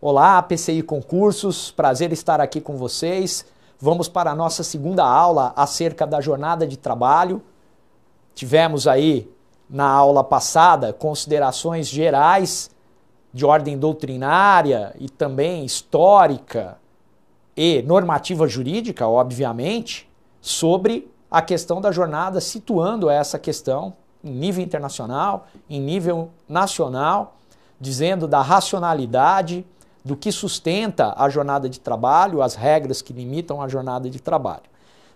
Olá, PCI Concursos, prazer estar aqui com vocês. Vamos para a nossa segunda aula acerca da jornada de trabalho. Tivemos aí na aula passada considerações gerais de ordem doutrinária e também histórica e normativa jurídica, obviamente, sobre a questão da jornada, situando essa questão em nível internacional, em nível nacional, dizendo da racionalidade, do que sustenta a jornada de trabalho, as regras que limitam a jornada de trabalho.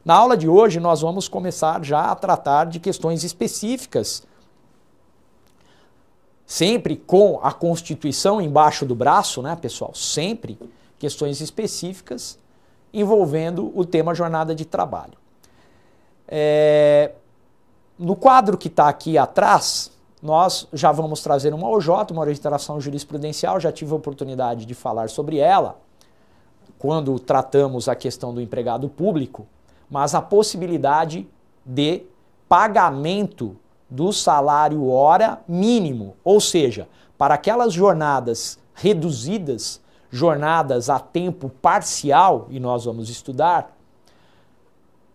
Na aula de hoje nós vamos começar já a tratar de questões específicas, sempre com a Constituição embaixo do braço, né, pessoal? Sempre questões específicas envolvendo o tema jornada de trabalho. No quadro que está aqui atrás, nós já vamos trazer uma OJ, uma orientação jurisprudencial, já tive a oportunidade de falar sobre ela quando tratamos a questão do empregado público, mas a possibilidade de pagamento do salário hora mínimo, ou seja, para aquelas jornadas reduzidas, jornadas a tempo parcial, e nós vamos estudar,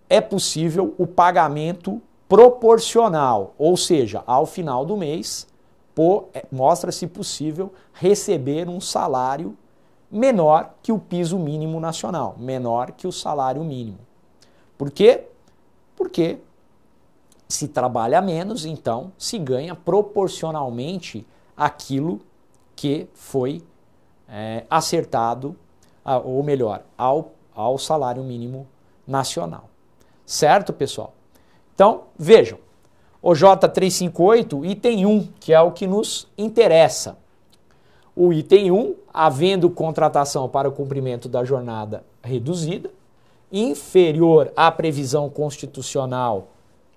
é possível o pagamento proporcional, ou seja, ao final do mês, mostra-se possível receber um salário menor que o piso mínimo nacional, menor que o salário mínimo. Por quê? Porque se trabalha menos, então se ganha proporcionalmente aquilo que foi acertado, ou melhor, ao salário mínimo nacional. Certo, pessoal? Então, vejam, OJ 358, item 1, que é o que nos interessa. O item 1, havendo contratação para o cumprimento da jornada reduzida, inferior à previsão constitucional,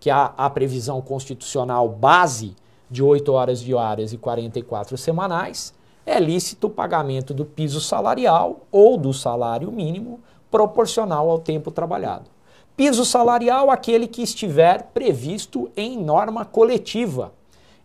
que é a previsão constitucional base de 8 horas diárias e 44 semanais, é lícito o pagamento do piso salarial ou do salário mínimo proporcional ao tempo trabalhado. Piso salarial, aquele que estiver previsto em norma coletiva,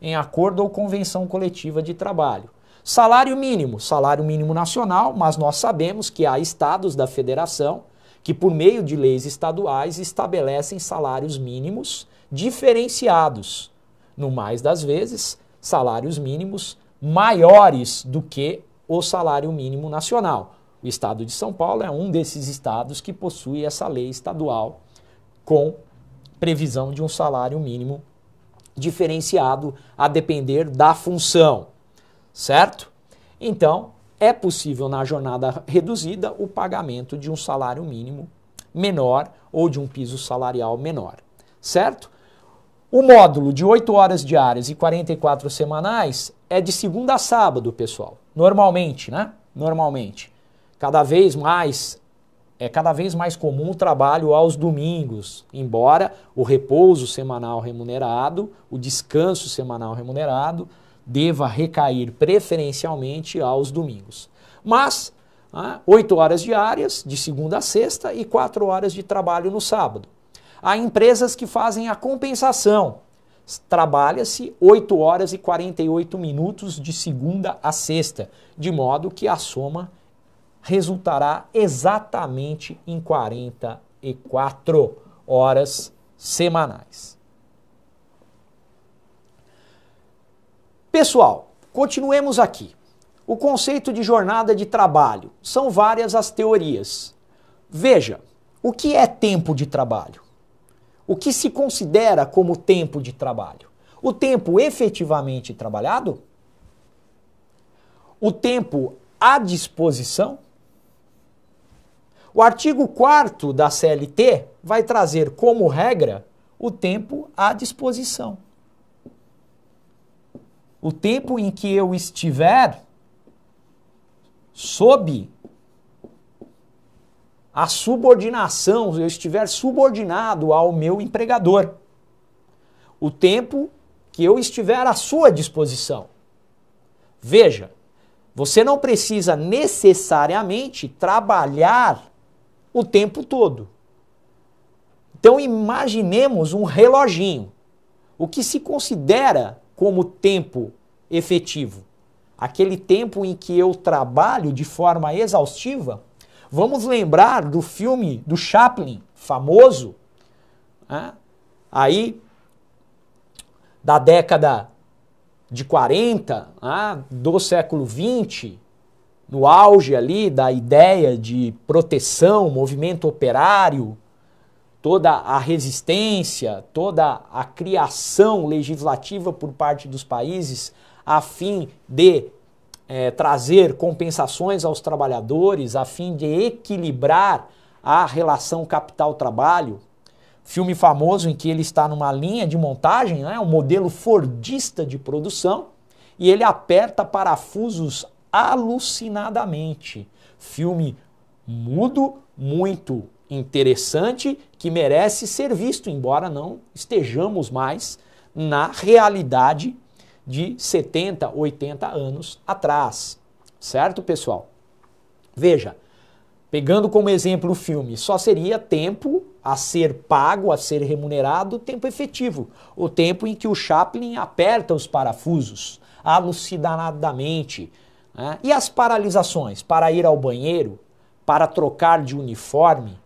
em acordo ou convenção coletiva de trabalho. Salário mínimo nacional, mas nós sabemos que há estados da federação que, por meio de leis estaduais, estabelecem salários mínimos diferenciados. No mais das vezes, salários mínimos maiores do que o salário mínimo nacional. O estado de São Paulo é um desses estados que possui essa lei estadual com previsão de um salário mínimo diferenciado a depender da função, certo? Então, é possível na jornada reduzida o pagamento de um salário mínimo menor ou de um piso salarial menor, certo? O módulo de 8 horas diárias e 44 semanais é de segunda a sábado, pessoal. Normalmente, né? Normalmente. Cada vez mais comum o trabalho aos domingos, embora o repouso semanal remunerado, o descanso semanal remunerado, deva recair preferencialmente aos domingos. Mas, 8 horas diárias, de segunda a sexta, e 4 horas de trabalho no sábado. Há empresas que fazem a compensação. Trabalha-se 8 horas e 48 minutos de segunda a sexta, de modo que a soma resultará exatamente em 44 horas semanais. Pessoal, continuemos aqui. O conceito de jornada de trabalho. São várias as teorias. Veja, o que é tempo de trabalho? O que se considera como tempo de trabalho? O tempo efetivamente trabalhado? O tempo à disposição? O artigo 4º da CLT vai trazer como regra o tempo à disposição. O tempo em que eu estiver sob a subordinação, eu estiver subordinado ao meu empregador. O tempo que eu estiver à sua disposição. Veja, você não precisa necessariamente trabalhar o tempo todo. Então imaginemos um reloginho. O que se considera como tempo efetivo? aquele tempo em que eu trabalho de forma exaustiva. Vamos lembrar do filme do Chaplin, famoso, né? Aí da década de 40, do século 20, no auge ali da ideia de proteção, movimento operário, toda a resistência, toda a criação legislativa por parte dos países a fim de trazer compensações aos trabalhadores, a fim de equilibrar a relação capital-trabalho. Filme famoso em que ele está numa linha de montagem, né, um modelo fordista de produção, e ele aperta parafusos alucinadamente. Filme mudo, muito interessante, que merece ser visto, embora não estejamos mais na realidade de 70, 80 anos atrás. Certo, pessoal? Veja, pegando como exemplo o filme, só seria tempo a ser pago, a ser remunerado, tempo efetivo. O tempo em que o Chaplin aperta os parafusos alucinadamente. Né? E as paralisações? Para ir ao banheiro, para trocar de uniforme,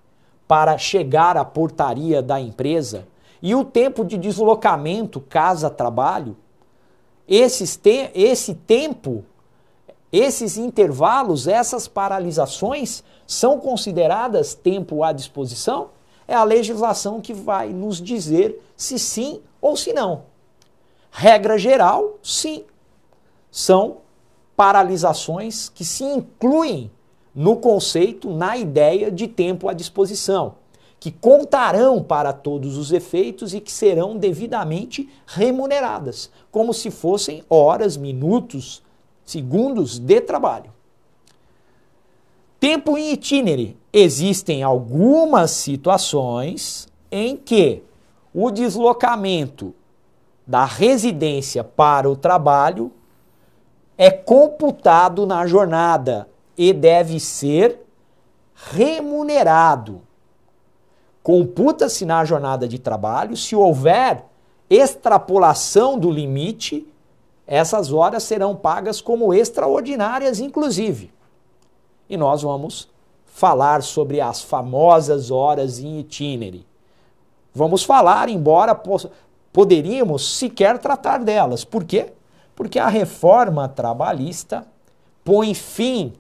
para chegar à portaria da empresa. E o tempo de deslocamento casa-trabalho. Esse tempo, esses intervalos, essas paralisações são consideradas tempo à disposição? É a legislação que vai nos dizer se sim ou se não. Regra geral, sim. São paralisações que se incluem no conceito, na ideia de tempo à disposição, que contarão para todos os efeitos e que serão devidamente remuneradas, como se fossem horas, minutos, segundos de trabalho. Tempo em itinere. Existem algumas situações em que o deslocamento da residência para o trabalho é computado na jornada e deve ser remunerado. Computa-se na jornada de trabalho. Se houver extrapolação do limite, essas horas serão pagas como extraordinárias, inclusive. E nós vamos falar sobre as famosas horas em itinere. Vamos falar, embora poderíamos sequer tratar delas. Por quê? Porque a reforma trabalhista põe fim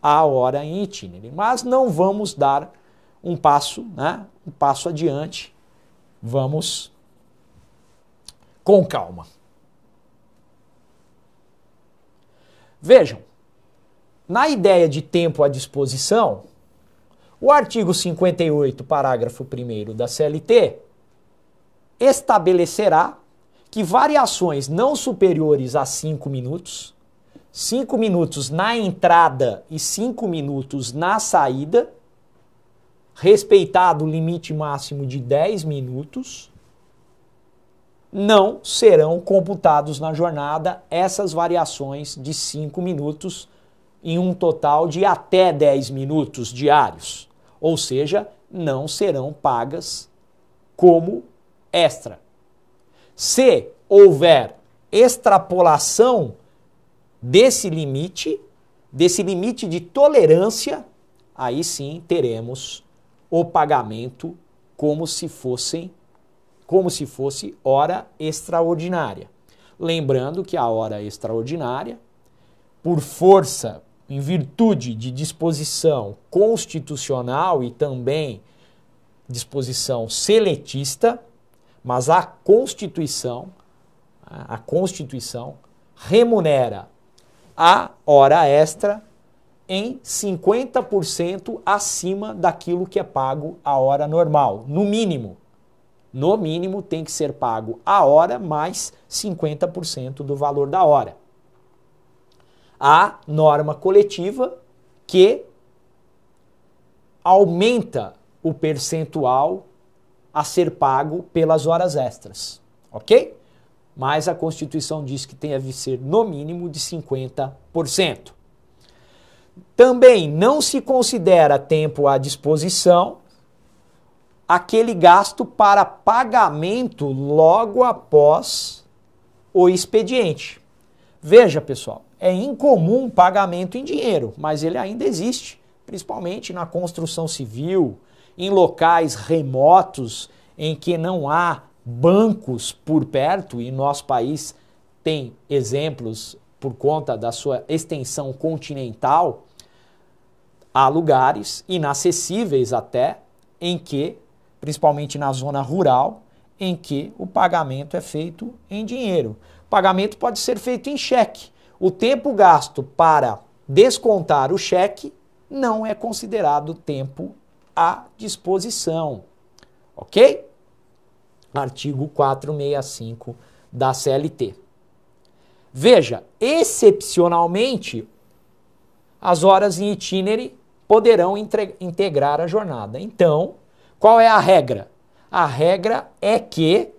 à hora em itinere. Mas não vamos dar um passo adiante. Vamos com calma. Vejam, na ideia de tempo à disposição, o artigo 58, parágrafo 1º da CLT, estabelecerá que variações não superiores a 5 minutos, 5 minutos na entrada e 5 minutos na saída, respeitado o limite máximo de 10 minutos, não serão computados na jornada essas variações de 5 minutos em um total de até 10 minutos diários. Ou seja, não serão pagas como extra. Se houver extrapolação desse limite de tolerância, aí sim teremos o pagamento como se fosse hora extraordinária. Lembrando que a hora extraordinária, por força, em virtude de disposição constitucional e também disposição seletista, mas a Constituição remunera a hora extra em 50% acima daquilo que é pago a hora normal, no mínimo. No mínimo tem que ser pago a hora mais 50% do valor da hora. A norma coletiva que aumenta o percentual a ser pago pelas horas extras, ok? Mas a Constituição diz que tem que ser no mínimo de 50%. Também não se considera tempo à disposição aquele gasto para pagamento logo após o expediente. Veja, pessoal, é incomum pagamento em dinheiro, mas ele ainda existe, principalmente na construção civil, em locais remotos em que não há bancos por perto, e nosso país tem exemplos por conta da sua extensão continental. Há lugares inacessíveis até, em que, principalmente na zona rural, em que o pagamento é feito em dinheiro. O pagamento pode ser feito em cheque. O tempo gasto para descontar o cheque não é considerado tempo à disposição. Ok? Artigo 465 da CLT. Veja, excepcionalmente, as horas em itinerary poderão integrar a jornada. Então, qual é a regra? A regra é que,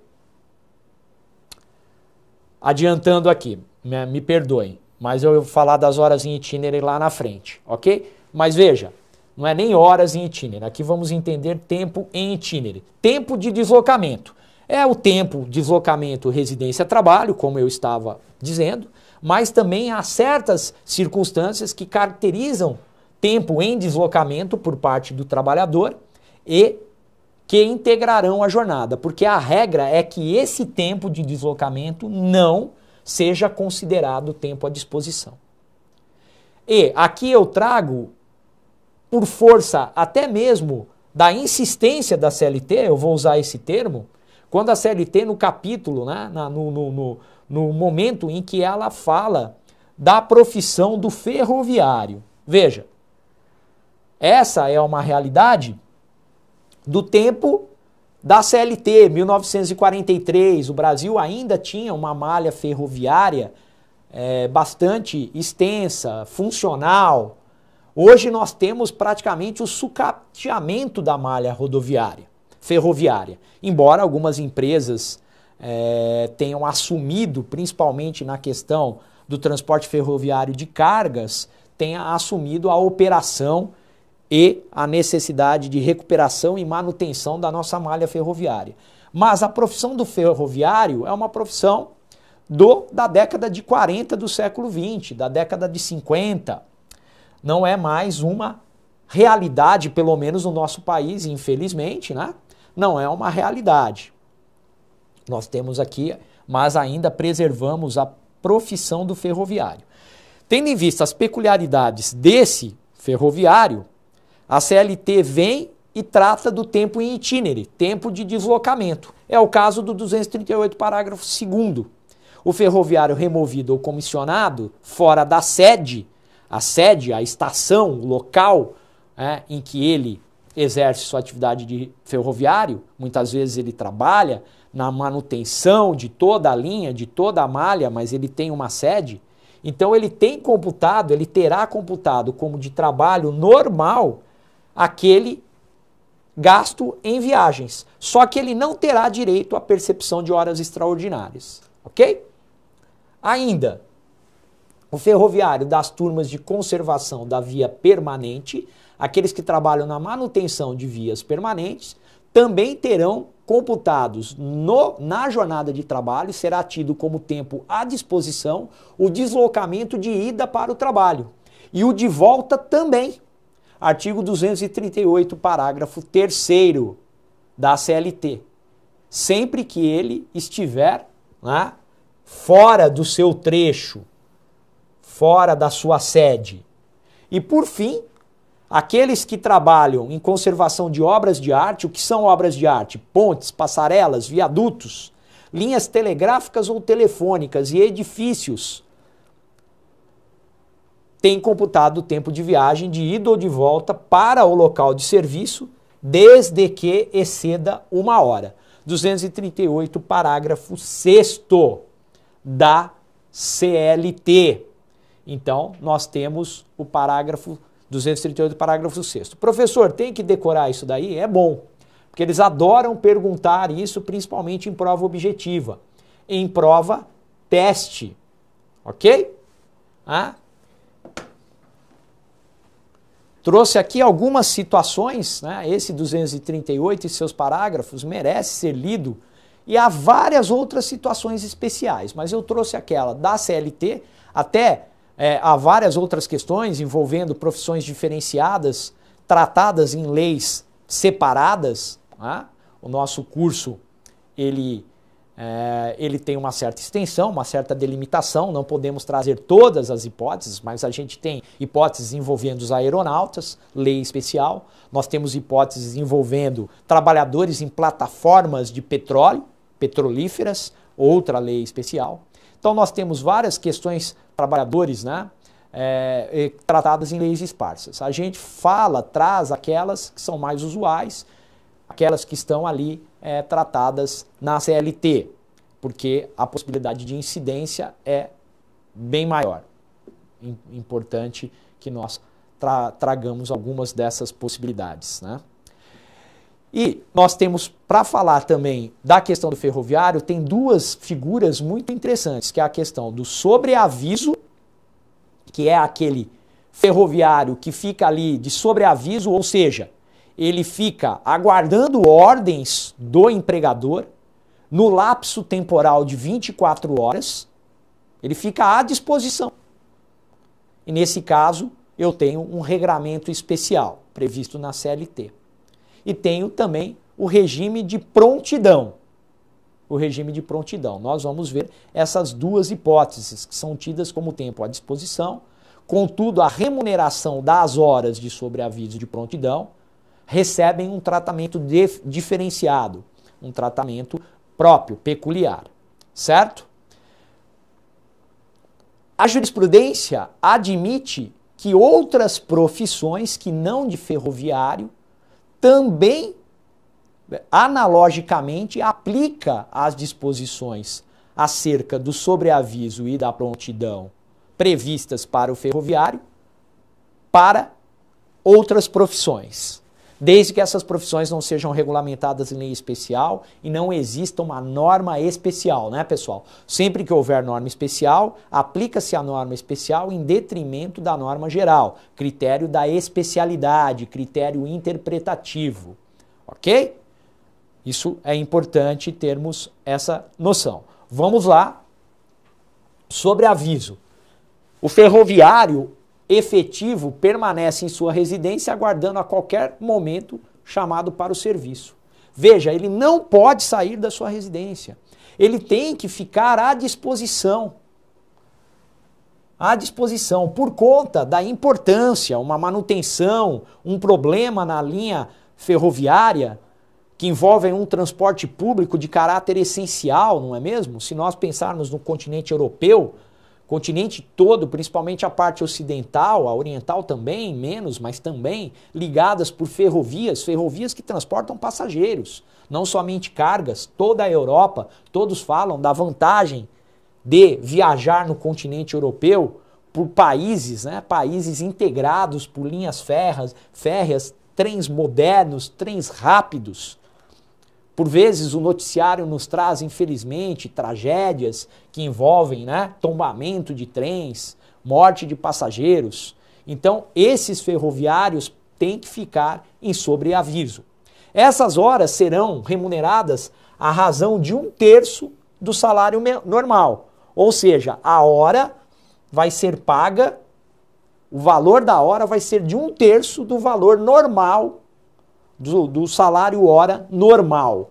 adiantando aqui, me perdoem, mas eu vou falar das horas em itinerary lá na frente, ok? Mas veja, não é nem horas em itinerary, aqui vamos entender tempo em itinerary. Tempo de deslocamento. É o tempo de deslocamento residência-trabalho, como eu estava dizendo, mas também há certas circunstâncias que caracterizam tempo em deslocamento por parte do trabalhador e que integrarão a jornada, porque a regra é que esse tempo de deslocamento não seja considerado tempo à disposição. E aqui eu trago, por força até mesmo da insistência da CLT, eu vou usar esse termo, quando a CLT no capítulo, né, no momento em que ela fala da profissão do ferroviário. Veja, essa é uma realidade do tempo da CLT, 1943. O Brasil ainda tinha uma malha ferroviária bastante extensa, funcional. Hoje nós temos praticamente o sucateamento da malha ferroviária. Embora algumas empresas tenham assumido, principalmente na questão do transporte ferroviário de cargas, tenha assumido a operação e a necessidade de recuperação e manutenção da nossa malha ferroviária. Mas a profissão do ferroviário é uma profissão da década de 40 do século XX, da década de 50. Não é mais uma realidade, pelo menos no nosso país, infelizmente, né? Não é uma realidade. Nós temos aqui, mas ainda preservamos a profissão do ferroviário. Tendo em vista as peculiaridades desse ferroviário, a CLT vem e trata do tempo em itinerary, tempo de deslocamento. É o caso do 238, parágrafo 2º. O ferroviário removido ou comissionado fora da sede, a estação, o local em que ele exerce sua atividade de ferroviário, muitas vezes ele trabalha na manutenção de toda a linha, de toda a malha, mas ele tem uma sede. Então ele terá computado como de trabalho normal aquele gasto em viagens. Só que ele não terá direito à percepção de horas extraordinárias. Ok? Ainda, o ferroviário das turmas de conservação da via permanente, aqueles que trabalham na manutenção de vias permanentes, também terão computados na jornada de trabalho, será tido como tempo à disposição o deslocamento de ida para o trabalho. E o de volta também. Artigo 238, parágrafo 3º da CLT. Sempre que ele estiver fora do seu trecho, fora da sua sede. E por fim, aqueles que trabalham em conservação de obras de arte, o que são obras de arte? Pontes, passarelas, viadutos, linhas telegráficas ou telefônicas e edifícios, têm computado o tempo de viagem de ida ou de volta para o local de serviço, desde que exceda 1 hora. 238, parágrafo 6º da CLT. Então, nós temos o parágrafo 238, parágrafo 6º. Professor, tem que decorar isso daí? É bom, porque eles adoram perguntar isso, principalmente em prova objetiva. Em prova teste, ok? Trouxe aqui algumas situações, esse 238 e seus parágrafos merece ser lido, e há várias outras situações especiais, mas eu trouxe aquela da CLT, até há várias outras questões envolvendo profissões diferenciadas, tratadas em leis separadas. Né? O nosso curso, ele tem uma certa extensão, uma certa delimitação, não podemos trazer todas as hipóteses, mas a gente tem hipóteses envolvendo os aeronautas, lei especial, nós temos hipóteses envolvendo trabalhadores em plataformas de petróleo, petrolíferas, outra lei especial. Então nós temos várias questões, trabalhadores, né, tratadas em leis esparsas. A gente traz aquelas que são mais usuais, aquelas que estão ali tratadas na CLT, porque a possibilidade de incidência é bem maior. Importante que nós tragamos algumas dessas possibilidades, né? E nós temos, para falar também da questão do ferroviário, tem duas figuras muito interessantes, que é a questão do sobreaviso, que é aquele ferroviário que fica ali de sobreaviso, ou seja, ele fica aguardando ordens do empregador no lapso temporal de 24 horas, ele fica à disposição. E nesse caso, eu tenho um regramento especial previsto na CLT. E tenho também o regime de prontidão. O regime de prontidão. Nós vamos ver essas duas hipóteses, que são tidas como tempo à disposição, contudo, a remuneração das horas de sobreaviso de prontidão recebem um tratamento diferenciado, um tratamento próprio, peculiar, certo? A jurisprudência admite que outras profissões que não de ferroviário também, analogicamente, aplica as disposições acerca do sobreaviso e da prontidão previstas para o ferroviário para outras profissões, desde que essas profissões não sejam regulamentadas em lei especial e não exista uma norma especial, né, pessoal? Sempre que houver norma especial, aplica-se a norma especial em detrimento da norma geral, critério da especialidade, critério interpretativo, ok? Isso é importante termos essa noção. Vamos lá, sobre aviso. O ferroviário efetivo permanece em sua residência aguardando a qualquer momento chamado para o serviço. Veja, ele não pode sair da sua residência. Ele tem que ficar à disposição. À disposição, por conta da importância, uma manutenção, um problema na linha ferroviária que envolve um transporte público de caráter essencial, não é mesmo? Se nós pensarmos no continente europeu, continente todo, principalmente a parte ocidental, a oriental também, menos, mas também ligadas por ferrovias que transportam passageiros, não somente cargas. Toda a Europa, todos falam da vantagem de viajar no continente europeu por países, né, países integrados por linhas férreas, trens modernos, trens rápidos. Por vezes o noticiário nos traz, infelizmente, tragédias que envolvem, né, tombamento de trens, morte de passageiros. Então, esses ferroviários têm que ficar em sobreaviso. Essas horas serão remuneradas à razão de 1/3 do salário normal. Ou seja, a hora vai ser paga, o valor da hora vai ser de 1/3 do valor normal, do salário hora normal,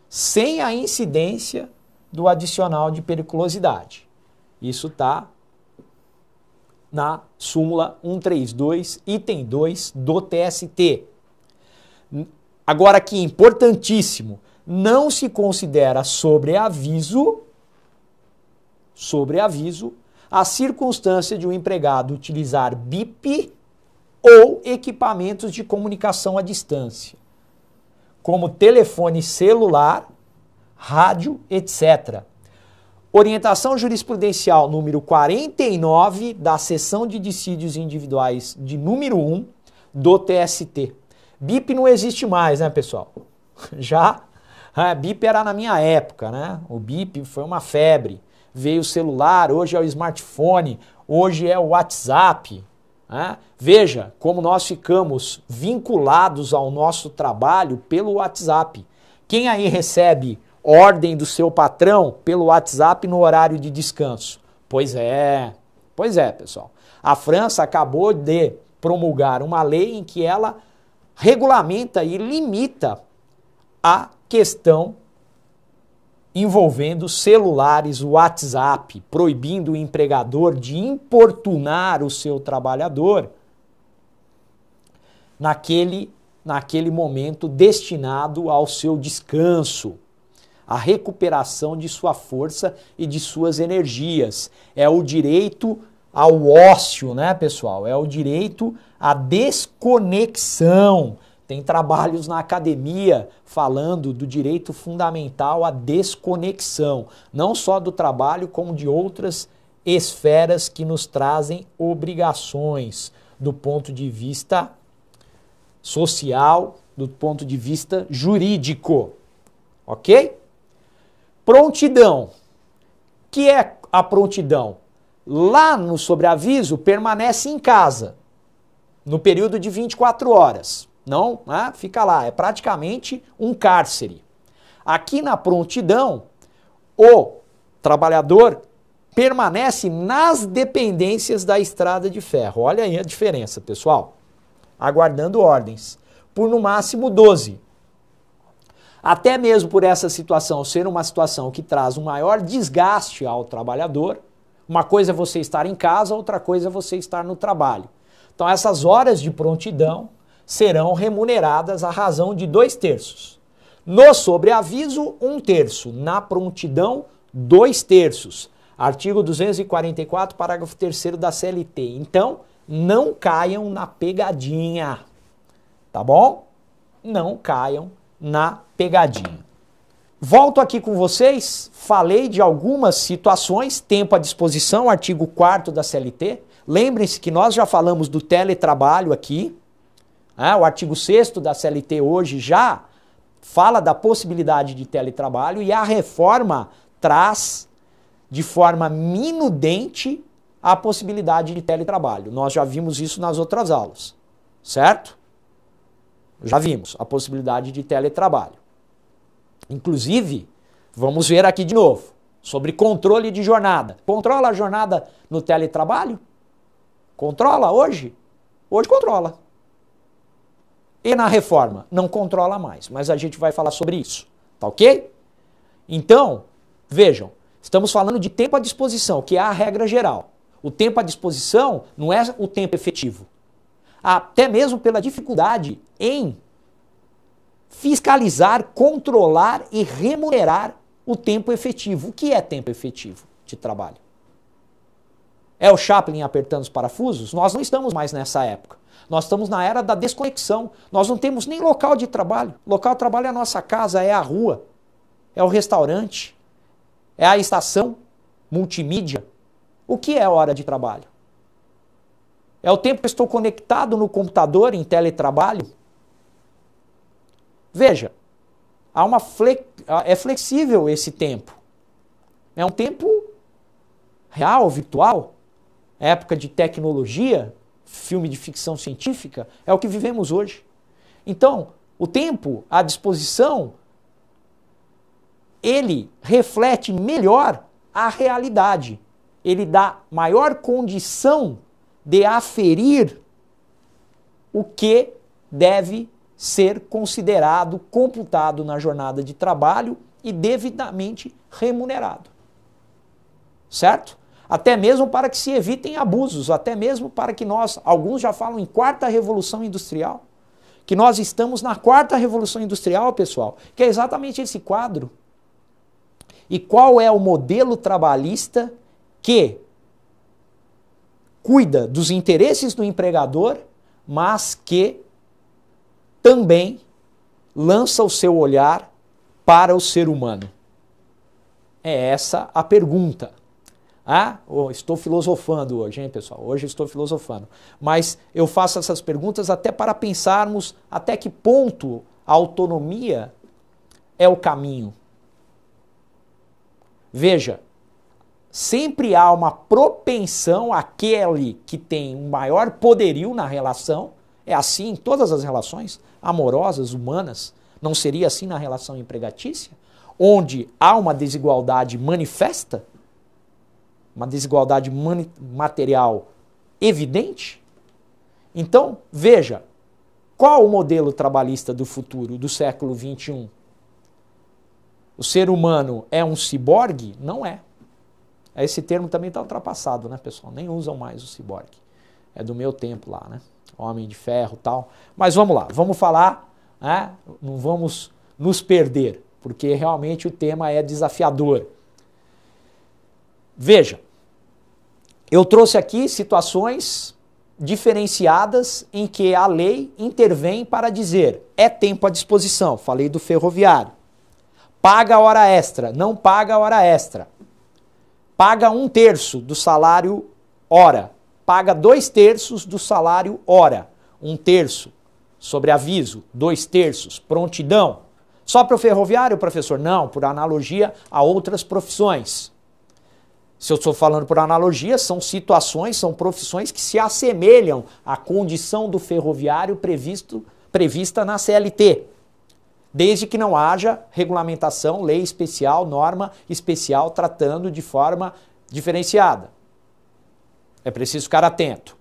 sem a incidência do adicional de periculosidade. Isso está na súmula 132, item 2 do TST. Agora aqui, importantíssimo, não se considera sobreaviso a circunstância de um empregado utilizar BIP ou equipamentos de comunicação à distância, como telefone celular, rádio, etc. Orientação jurisprudencial número 49 da seção de dissídios individuais de número 1 do TST. BIP não existe mais, né, pessoal? Já, BIP era na minha época, né? O BIP foi uma febre. Veio o celular, hoje é o smartphone, hoje é o WhatsApp. Né? Veja como nós ficamos vinculados ao nosso trabalho pelo WhatsApp. Quem aí recebe ordem do seu patrão pelo WhatsApp no horário de descanso? Pois é, Pois é, pessoal. A França acabou de promulgar uma lei em que ela regulamenta e limita a questão envolvendo celulares, WhatsApp, proibindo o empregador de importunar o seu trabalhador naquele momento destinado ao seu descanso, à recuperação de sua força e de suas energias. É o direito ao ócio, né, pessoal? É o direito à desconexão. Tem trabalhos na academia falando do direito fundamental à desconexão, não só do trabalho, como de outras esferas que nos trazem obrigações do ponto de vista social, do ponto de vista jurídico. Ok? Prontidão. O que é a prontidão? Lá no sobreaviso, permanece em casa no período de 24 horas. Não, né? Fica lá, é praticamente um cárcere. Aqui na prontidão, o trabalhador permanece nas dependências da estrada de ferro. Olha aí a diferença, pessoal. Aguardando ordens, por no máximo 12. Até mesmo por essa situação ser uma situação que traz um maior desgaste ao trabalhador, uma coisa é você estar em casa, outra coisa é você estar no trabalho. Então essas horas de prontidão serão remuneradas à razão de 2/3. No sobreaviso, 1/3. Na prontidão, 2/3. Artigo 244, parágrafo 3º da CLT. Então, não caiam na pegadinha, tá bom? Não caiam na pegadinha. Volto aqui com vocês, falei de algumas situações, tempo à disposição, artigo 4º da CLT. Lembrem-se que nós já falamos do teletrabalho aqui. O artigo 6º da CLT hoje já fala da possibilidade de teletrabalho e a reforma traz de forma minudente a possibilidade de teletrabalho. Nós já vimos isso nas outras aulas, certo? Já vimos a possibilidade de teletrabalho. Inclusive, vamos ver aqui de novo, sobre controle de jornada. Controla a jornada no teletrabalho? Controla hoje? Hoje controla. E na reforma? Não controla mais, mas a gente vai falar sobre isso, tá ok? Então, vejam, estamos falando de tempo à disposição, que é a regra geral. O tempo à disposição não é o tempo efetivo. Até mesmo pela dificuldade em fiscalizar, controlar e remunerar o tempo efetivo. O que é tempo efetivo de trabalho? É o Chaplin apertando os parafusos? Nós não estamos mais nessa época. Nós estamos na era da desconexão. Nós não temos nem local de trabalho. Local de trabalho é a nossa casa, é a rua, é o restaurante, é a estação multimídia. O que é hora de trabalho? É o tempo que eu estou conectado no computador em teletrabalho? Veja, é flexível esse tempo. É um tempo real, virtual, época de tecnologia, filme de ficção científica, é o que vivemos hoje. Então, o tempo à disposição, ele reflete melhor a realidade. Ele dá maior condição de aferir o que deve ser considerado, computado na jornada de trabalho e devidamente remunerado. Certo? Até mesmo para que se evitem abusos, até mesmo para que alguns já falam em quarta revolução industrial, que nós estamos na quarta revolução industrial, pessoal, que é exatamente esse quadro. E qual é o modelo trabalhista que cuida dos interesses do empregador, mas que também lança o seu olhar para o ser humano? É essa a pergunta. Estou filosofando hoje, hein, pessoal? Hoje estou filosofando. Mas eu faço essas perguntas até para pensarmos até que ponto a autonomia é o caminho. Veja, sempre há uma propensão àquele que tem um maior poderio na relação. É assim em todas as relações amorosas, humanas. Não seria assim na relação empregatícia? Onde há uma desigualdade manifesta uma desigualdade material evidente. Então, veja, qual o modelo trabalhista do futuro, do século XXI? O ser humano é um ciborgue? Não é. Esse termo também está ultrapassado, né, pessoal? Nem usam mais o ciborgue. É do meu tempo lá, né? Homem de ferro e tal. Mas vamos lá, vamos falar, né? Não vamos nos perder, porque realmente o tema é desafiador. Veja, eu trouxe aqui situações diferenciadas em que a lei intervém para dizer é tempo à disposição. Falei do ferroviário. Paga a hora extra, não paga a hora extra. Paga 1/3 do salário hora. Paga 2/3 do salário hora. 1/3 sobre aviso, 2/3 prontidão. Só para o ferroviário, professor? Não, por analogia a outras profissões. Se eu estou falando por analogia, são situações, são profissões que se assemelham à condição do ferroviário prevista na CLT. Desde que não haja regulamentação, lei especial, norma especial tratando de forma diferenciada. É preciso ficar atento.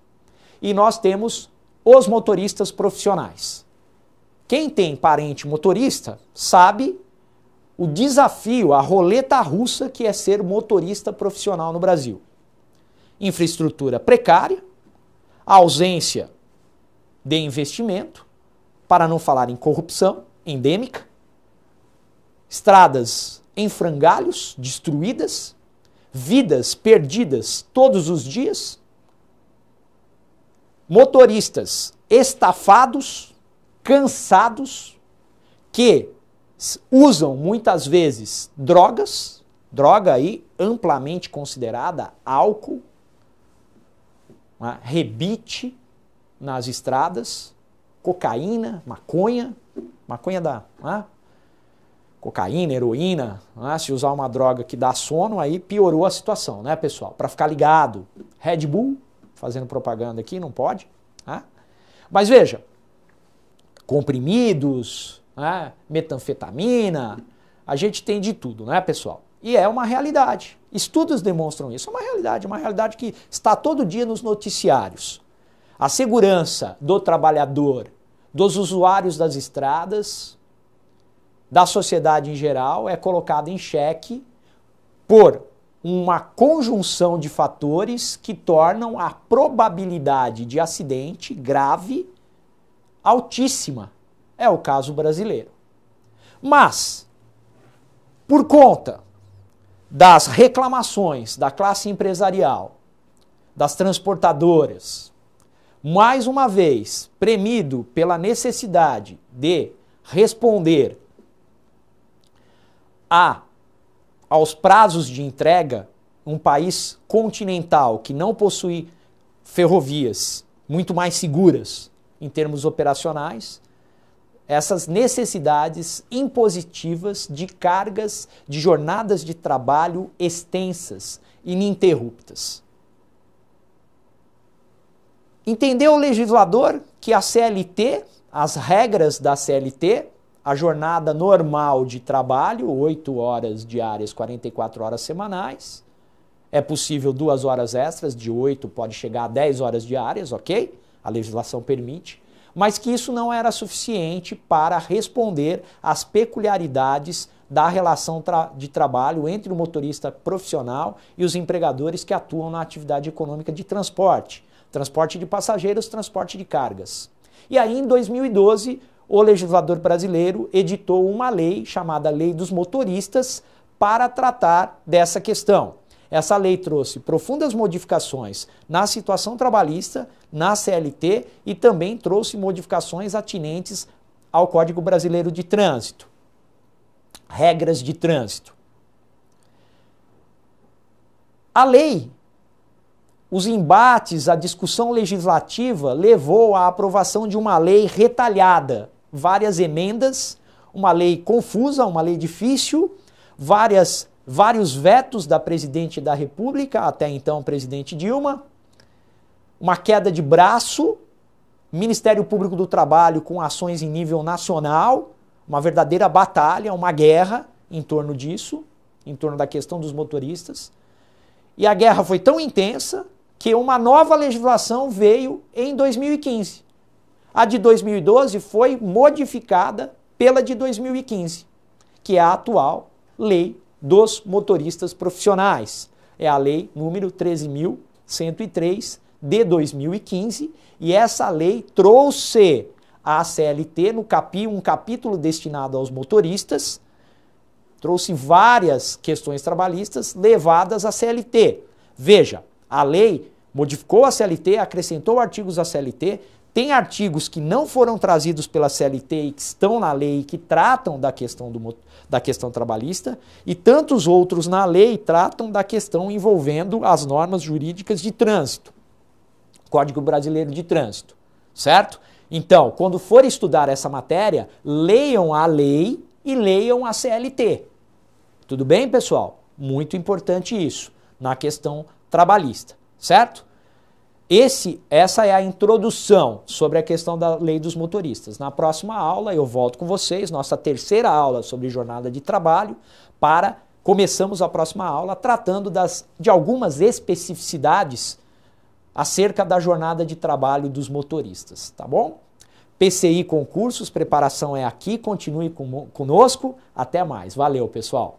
E nós temos os motoristas profissionais. Quem tem parente motorista sabe o desafio, a roleta russa que é ser motorista profissional no Brasil. Infraestrutura precária, ausência de investimento, para não falar em corrupção endêmica, estradas em frangalhos, destruídas, vidas perdidas todos os dias, motoristas estafados, cansados, que usam muitas vezes drogas, droga aí amplamente considerada álcool, rebite nas estradas, cocaína, maconha cocaína, heroína, se usar uma droga que dá sono, aí piorou a situação, né, pessoal? Para ficar ligado, Red Bull, fazendo propaganda aqui, não pode, mas veja, comprimidos, metanfetamina, a gente tem de tudo, né, pessoal? E é uma realidade. Estudos demonstram isso. É uma realidade que está todo dia nos noticiários. A segurança do trabalhador, dos usuários das estradas, da sociedade em geral, é colocada em xeque por uma conjunção de fatores que tornam a probabilidade de acidente grave altíssima. É o caso brasileiro. Mas, por conta das reclamações da classe empresarial, das transportadoras, mais uma vez premido pela necessidade de responder aos prazos de entrega, um país continental que não possui ferrovias muito mais seguras em termos operacionais, essas necessidades impositivas de cargas, de jornadas de trabalho extensas, ininterruptas. Entendeu o legislador que a CLT, as regras da CLT, a jornada normal de trabalho, 8 horas diárias, 44 horas semanais, é possível 2 horas extras, de 8 pode chegar a 10 horas diárias, ok? A legislação permite. Mas que isso não era suficiente para responder às peculiaridades da relação de trabalho entre o motorista profissional e os empregadores que atuam na atividade econômica de transporte. Transporte de passageiros, transporte de cargas. E aí, em 2012, o legislador brasileiro editou uma lei chamada Lei dos Motoristas para tratar dessa questão. Essa lei trouxe profundas modificações na situação trabalhista, na CLT e também trouxe modificações atinentes ao Código Brasileiro de Trânsito. Regras de trânsito. A lei, os embates, a discussão legislativa levou à aprovação de uma lei retalhada, várias emendas, uma lei confusa, uma lei difícil, vários vetos da presidente da República, até então presidente Dilma, uma queda de braço, Ministério Público do Trabalho com ações em nível nacional, uma verdadeira batalha, uma guerra em torno disso, em torno da questão dos motoristas. E a guerra foi tão intensa que uma nova legislação veio em 2015. A de 2012 foi modificada pela de 2015, que é a atual lei dos motoristas profissionais. É a lei número 13.103 de 2015, e essa lei trouxe a CLT um capítulo destinado aos motoristas, trouxe várias questões trabalhistas levadas à CLT. Veja, a lei modificou a CLT, acrescentou artigos à CLT, tem artigos que não foram trazidos pela CLT e que estão na lei e que tratam da questão trabalhista, e tantos outros na lei tratam da questão envolvendo as normas jurídicas de trânsito, Código Brasileiro de Trânsito, certo? Então, quando for estudar essa matéria, leiam a lei e leiam a CLT. Tudo bem, pessoal? Muito importante isso na questão trabalhista, certo? Essa é a introdução sobre a questão da lei dos motoristas. Na próxima aula eu volto com vocês, nossa terceira aula sobre jornada de trabalho, começamos a próxima aula tratando de algumas especificidades acerca da jornada de trabalho dos motoristas, tá bom? PCI Concursos, preparação é aqui, continue conosco, até mais. Valeu, pessoal!